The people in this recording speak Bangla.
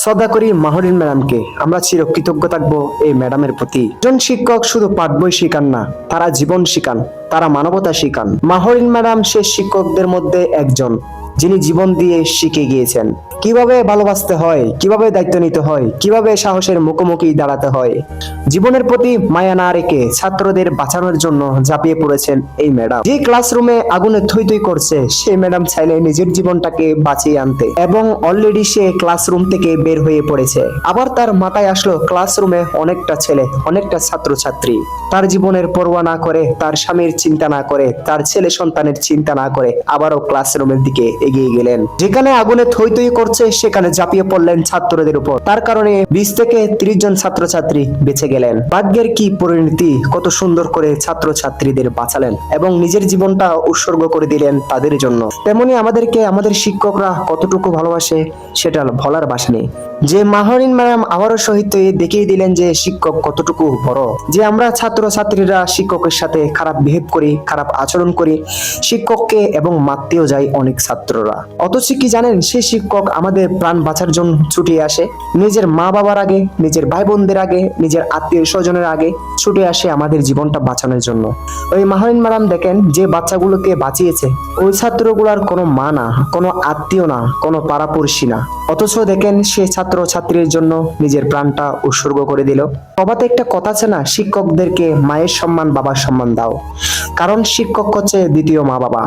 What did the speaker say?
শ্রদ্ধা করি মাহরিন ম্যাডামকে। আমরা চিরকৃতজ্ঞ থাকবো এই ম্যাডামের প্রতি। একজন শিক্ষক শুধু পাঠ বই শিখান না, তারা জীবন শিখান, তারা মানবতা শিখান। মাহরিন ম্যাডাম সে শিক্ষকদের মধ্যে একজন যিনি জীবন দিয়ে শিখে গিয়েছেন কিভাবে ভালোবাসতে হয়, কিভাবে দায়িত্ব নিতে হয়, কিভাবে সাহসের মুখোমুখি দাঁড়াতে হয়। জীবনের প্রতি মায়া না রেখে ছাত্রদের বাঁচানোর জন্য ঝাঁপিয়ে পড়েছেন এই ম্যাডাম। যে ক্লাসরুমে আগুনে থই থই করছে, সেই ম্যাডাম চাইলে নিজের জীবনটাকে বাঁচিয়ে আনতে, এবং অলরেডি সে ক্লাসরুম থেকে বের হয়ে পড়েছে। আবার তার মাথায় আসলো ক্লাসরুমে অনেকটা ছেলে, অনেকটা ছাত্রছাত্রী। তার জীবনের পরোয়া না করে, তার স্বামীর চিন্তা না করে, তার ছেলে সন্তানের চিন্তা না করে আবারও ক্লাসরুমের দিকে এগিয়ে গেলেন। যেখানে আগুনে থই থই করছে সেখানে ঝাঁপিয়ে পড়লেন ছাত্রদের উপর। তার কারণে 20 থেকে 30 জন ছাত্রছাত্রী বেঁচে গেলেন। ভাগ্যের কি পরিণতি, কত সুন্দর করে ছাত্রছাত্রীদের বাঁচালেন এবং নিজের জীবনটা উৎসর্গ করে দিলেন তাদের জন্য। তেমনি আমাদেরকে আমাদের শিক্ষকরা কতটুকু ভালোবাসে সেটা বলার ভাষা নেই। যে মাহরিন ম্যাডাম আবারও শহীদ হয়ে দেখিয়ে দিলেন যে শিক্ষক কতটুকু বড়। যে আমরা ছাত্রছাত্রীরা শিক্ষকের সাথে খারাপ বিহেভ করি, খারাপ আচরণ করি, শিক্ষককে এবং মারতেও যায় অনেক ছাত্ররা। অথচ কি জানেন, সে শিক্ষক আমাদের প্রাণ বাঁচার জন্য ছুটে আসে, নিজের মা বাবার আগে, নিজের ভাই বোনদের আগে, নিজের আত্মীয় স্বজনের আগে ছুটে আসে আমাদের জীবনটা বাঁচানোর জন্য। ওই মাহরিন ম্যাডাম দেখেন যে বাচ্চাগুলোকে বাঁচিয়েছে, ওই ছাত্রগুলার কোনো মা না, কোনো আত্মীয় না, কোনো পাড়াপড়শি না। অথচ দেখেন সে ছাত্রছাত্রীর জন্য নিজের প্রাণটা উৎসর্গ করে দিল। প্রবাদে একটা কথা আছে না, শিক্ষকদেরকে মায়ের সম্মান বাবার সম্মান দাও, কারণ শিক্ষক হচ্ছে দ্বিতীয় মা বাবা।